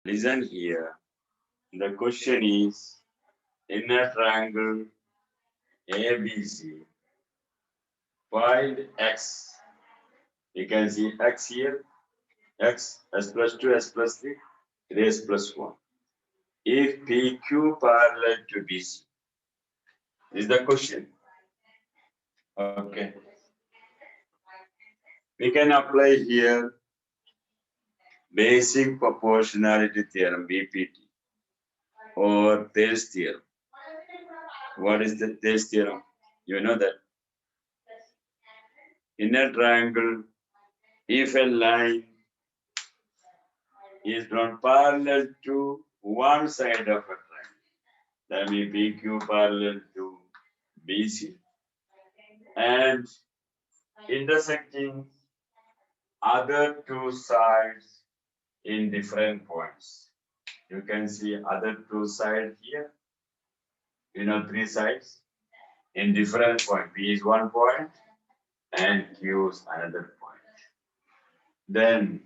Listen here. The question is, in a triangle ABC, find x. You can see x here, x, s plus 2, s plus 3, 3s plus 1. If PQ parallel to BC, is the question. Okay. We can apply here basic proportionality theorem, BPT, or Thales theorem. What is the Thales theorem? You know that in a triangle, if a line is drawn parallel to one side of a triangle, that means PQ parallel to BC, and intersecting other two sides in different points. You can see other two sides here, three sides in different point. P is one point and Q is another point. Then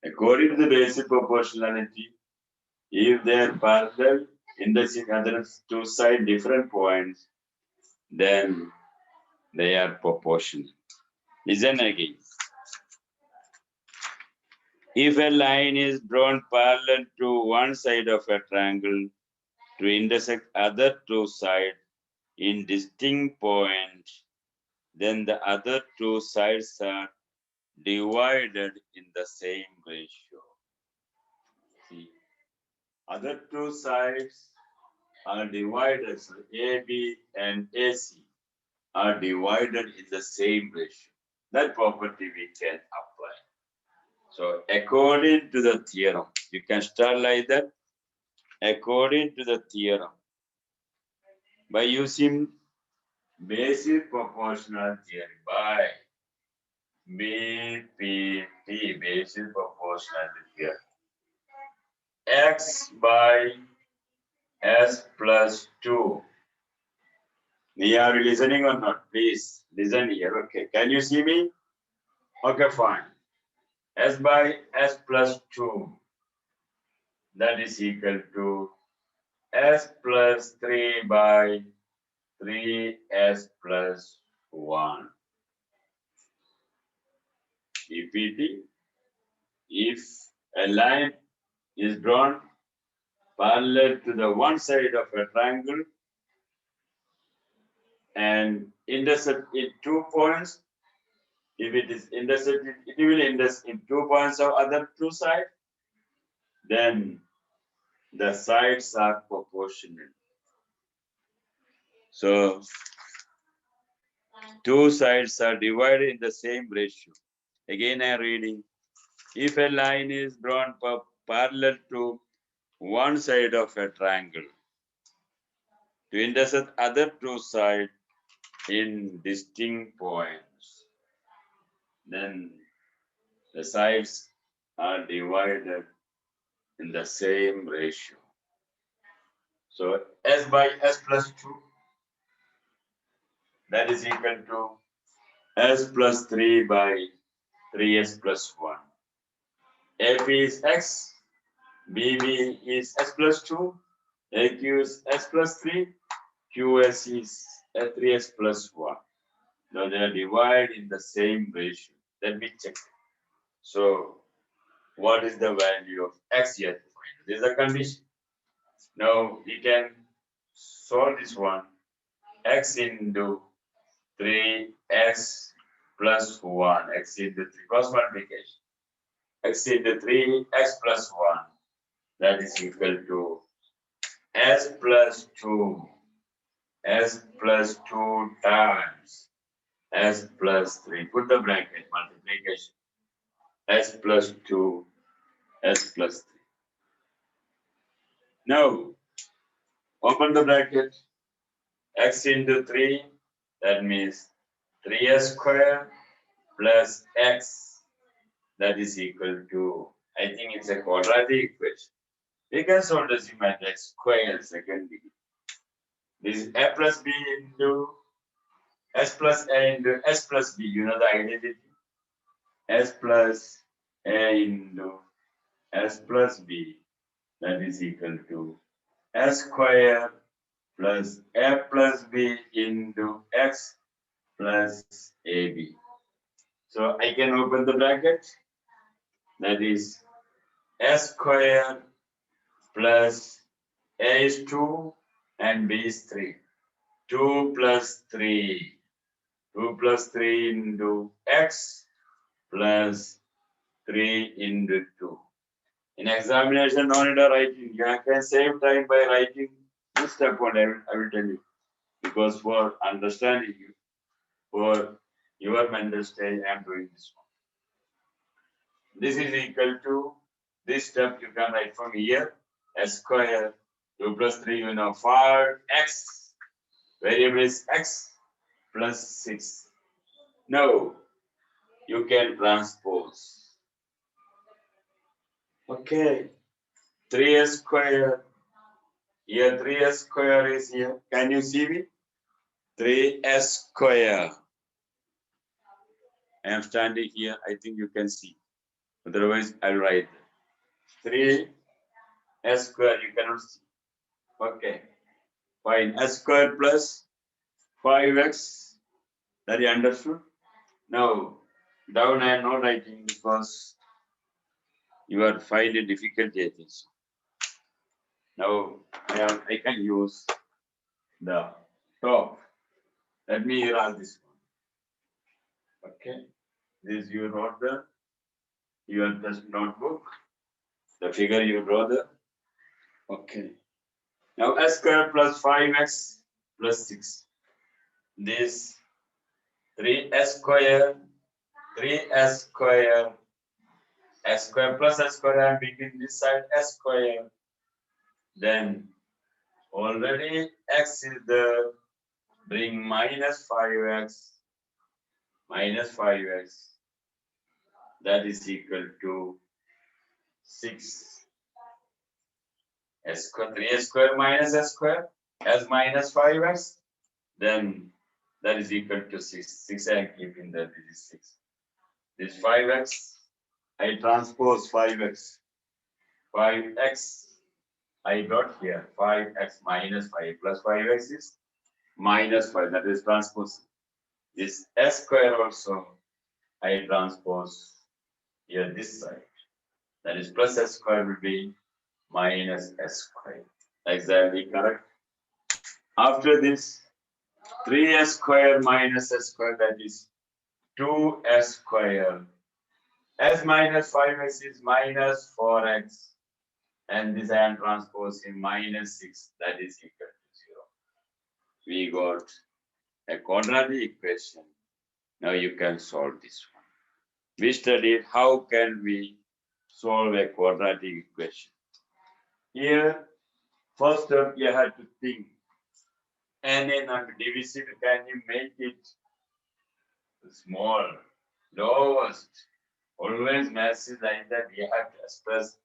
according to the basic proportionality, if they are parallel intersecting other two side different points, then they are proportional. Listen again. If a line is drawn parallel to one side of a triangle to intersect other two sides in distinct points, then the other two sides are divided in the same ratio. See, other two sides are divided, so AB and AC are divided in the same ratio. That property we can apply. So according to the theorem, you can start like that. According to the theorem, by using basic proportional theory, by BPT, basic proportionality theory, x by s plus 2. Are you listening or not? Please listen here. Okay, can you see me? Okay, fine. S by s plus 2, that is equal to s plus 3 by 3s plus 1. BPT, if a line is drawn parallel to the one side of a triangle and intersect in 2 points, if it is intersected, it will intersect in 2 points of other two sides, then the sides are proportional. So, two sides are divided in the same ratio. Again, I am reading. If a line is drawn parallel to one side of a triangle to intersect other two sides in distinct points, then the sides are divided in the same ratio. So s by s plus 2, that is equal to s plus 3 by 3s plus 1. AP is x, BB is s plus 2, AQ is s plus 3, QS is 3s plus 1. Now they are divided in the same ratio. Let me check. So what is the value of x here to find? This is the condition. Now we can solve this one. X into 3x plus 1. X into 3 cross multiplication. X into 3, x plus 1. That is equal to s plus 2. S plus 2 times s plus 3. Put the bracket multiplication. S plus 2, s plus 3. Now, open the bracket. X into 3, that means 3s square plus x, that is equal to, I think it's a quadratic equation. We can solve the symmetric square second degree. This is a plus b into S plus A into S plus B. You know the identity? S plus A into S plus B. That is equal to S square plus A plus B into X plus AB. So I can open the bracket. That is S square plus A is 2 and B is 3. 2 plus 3. 2 plus 3 into X plus 3 into 2. In examination, no need of writing. You can save time by writing this step one. I will tell you. Because for understanding you, for your mental stage, I am doing this one. This is equal to this step you can write from here. S square 2 plus 3, you know, 5x. Variable is x plus 6. No, you can transpose. Okay. 3s square. Here 3s square is here. Can you see me? 3s square. I am standing here. I think you can see. Otherwise, I'll write 3s square. You cannot see. Okay. Fine. S square plus 5x. That you understood? Now, down I am not writing because you are finding difficulty, I think so. Now, I can use the top. Let me erase this one. Okay. This you wrote there. Your test notebook. The figure you draw there. Okay. Now, s square plus 5x plus 6. This 3s square, 3s square, s square plus s square, I am making this side s square. Then already x is there, bring minus 5x, that is equal to 6. S square, 3s square minus s square, as minus 5x, then that is equal to 6. 6 I am keeping there, this is 6. This 5x, I transpose 5x. 5x, I got here 5x minus 5 plus 5x is minus 5, that is transpose. This s square also I transpose here this side. That is plus s square will be minus s square. Exactly correct. After this, 3s square minus s square, that is 2s square. S minus 5x is minus 4x. And this I am transposing minus 6, that is equal to 0. We got a quadratic equation. Now you can solve this one. We studied how can we solve a quadratic equation. Here, first step you have to think. NN and divisible, can you make it small, lowest? Always math is like that, we have to express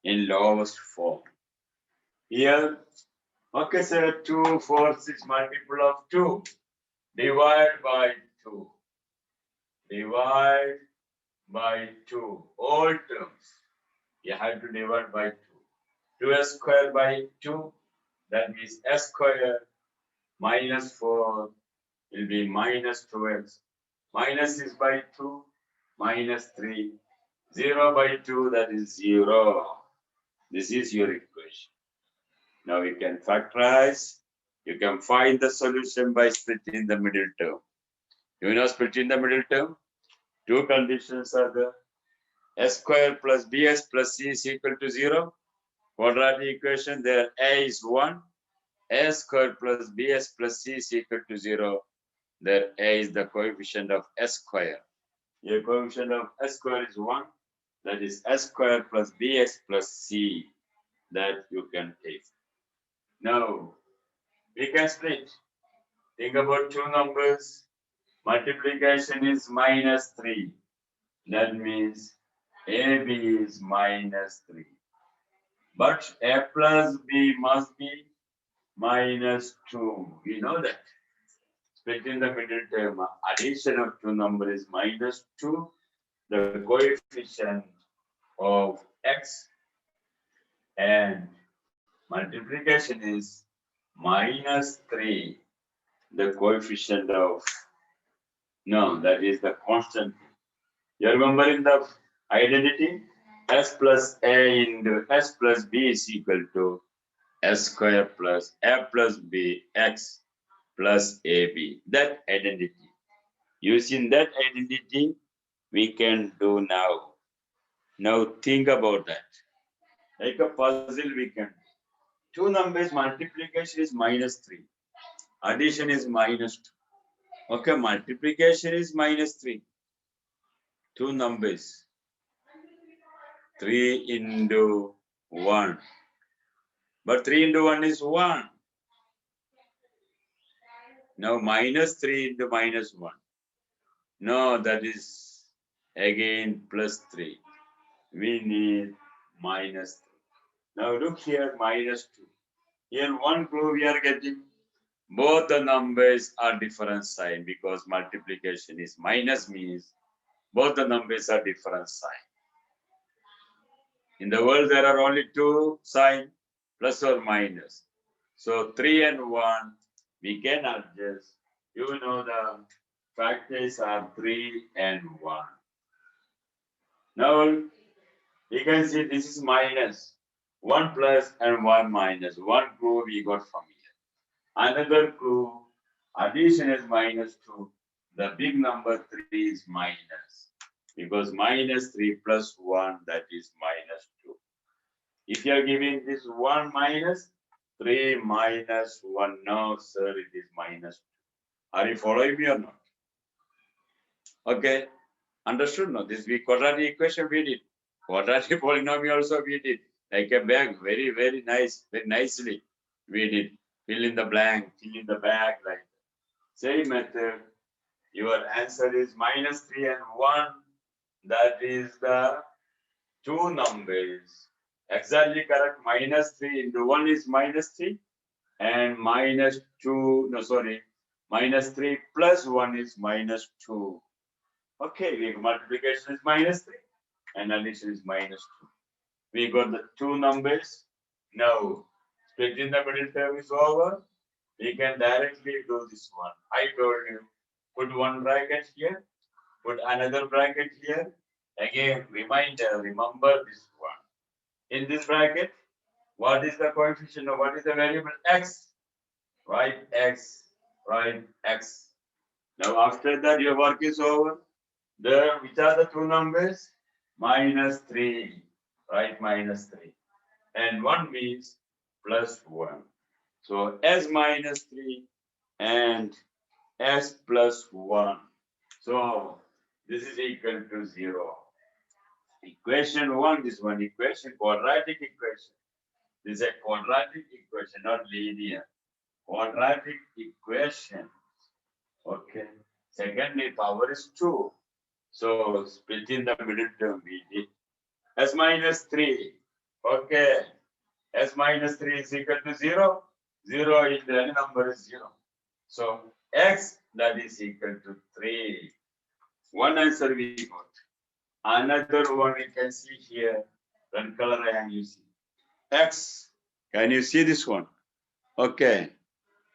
in lowest form. Here, okay, sir, 2, 4, 6 multiple of 2. Divide by 2. Divide by 2. All terms. You have to divide by 2. 2s square by 2. That means s square minus 4 will be minus 2x. Minus is by 2. Minus 3. 0 by 2, that is 0. This is your equation. Now you can factorize. You can find the solution by splitting the middle term. You know splitting the middle term? Two conditions are there. S square plus bs plus c is equal to 0. Quadratic equation, there a is 1. S square plus bs plus c is equal to 0. There a is the coefficient of s square. Your coefficient of s square is 1. That is s square plus bx plus c. That you can take. Now, we can split. Think about two numbers. Multiplication is minus 3. That means AB is minus 3. But A plus B must be minus 2. We know that. split in the middle term, addition of two numbers is minus 2, the coefficient of x, and multiplication is minus 3, the coefficient of, no, that is the constant. You remember in the identity, s plus a into s plus b is equal to s square plus a plus b x plus ab. That identity. Using that identity, we can do now. Now think about that. Like a puzzle, we can. Two numbers multiplication is minus 3. Addition is minus 2. Okay, multiplication is minus 3. Two numbers. 3 into 1. But 3 into 1 is 1. Now minus 3 into minus 1. No, that is again plus 3. We need minus 3. Now look here, minus 2. Here one clue we are getting. Both the numbers are different sign because multiplication is minus means both the numbers are different sign. In the world there are only two signs, plus or minus. So 3 and 1 we can adjust. You know the factors are 3 and 1. Now you can see this is minus. 1 plus and 1 minus. One clue we got from here. Another clue, addition is minus 2. The big number 3 is minus. Because minus 3 plus 1, that is minus 2. If you are giving this 1 minus, 3 minus 1, no sir, it is minus 2. Are you following me or not? Okay, understood? No, this we quadratic equation we did. Quadratic polynomial also we did. Like a bag, very, very nice, very nicely we did. Fill in the blank, fill in the bag, like same method. Your answer is minus 3 and 1. That is the two numbers. Exactly correct. Minus 3 into 1 is minus 3. And minus 2, no, sorry. Minus 3 plus 1 is minus 2. Okay, multiplication is minus 3. And addition is minus 2. We got the two numbers. Now, split in the middle term is over. We can directly do this one. I told you, put one bracket here, put another bracket here. Again, reminder, remember this one. In this bracket, what is the coefficient or what is the variable? X. Write X, write X. Now, after that, your work is over. There, which are the two numbers? Minus 3. Write minus 3. And 1 means plus 1. So S minus 3 and S plus 1. So this is equal to 0. Equation 1, this one equation, quadratic equation. This is a quadratic equation, not linear. Quadratic equation. Okay. Secondly, power is 2. So split in the middle term, we did. S minus 3. Okay. S minus 3 is equal to 0. 0 is the number is 0. So X that is equal to 3. One answer we got. Another one we can see here. Red color I am using. X. Can you see this one? Okay.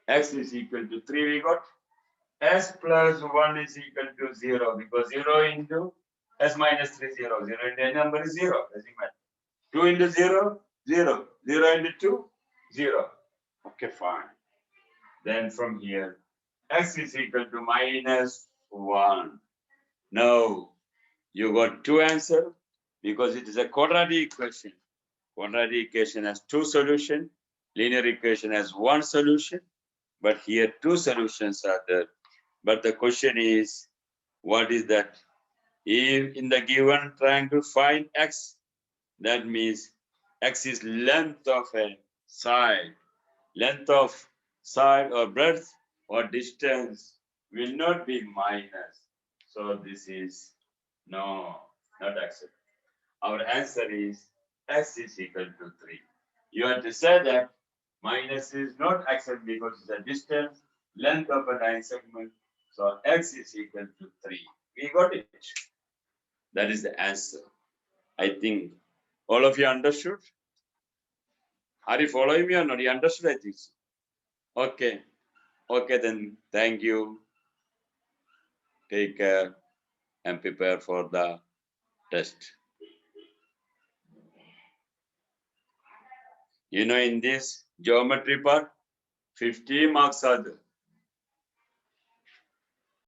X is equal to 3 we got. S plus 1 is equal to 0 because 0 into S minus 3 0. 0 into any number is 0. Doesn't matter. 2 into 0, 0. 0 into 2, 0. Okay, fine. Then from here, X is equal to minus 1. Now, you got two answers because it is a quadratic equation. Quadratic equation has two solutions. Linear equation has one solution. But here, two solutions are there. But the question is, what is that? If in the given triangle, find X. That means X is length of a side. Length of side or breadth or distance will not be minus. So this is no, not accepted. Our answer is X is equal to 3. You have to say that minus is not accepted because it's a distance. length of a line segment. So x is equal to 3. We got it. That is the answer. I think all of you understood. Are you following me or not? You understood, I think so. Okay. Okay, then thank you. Take care and prepare for the test. You know, in this geometry part, 50 marks are there.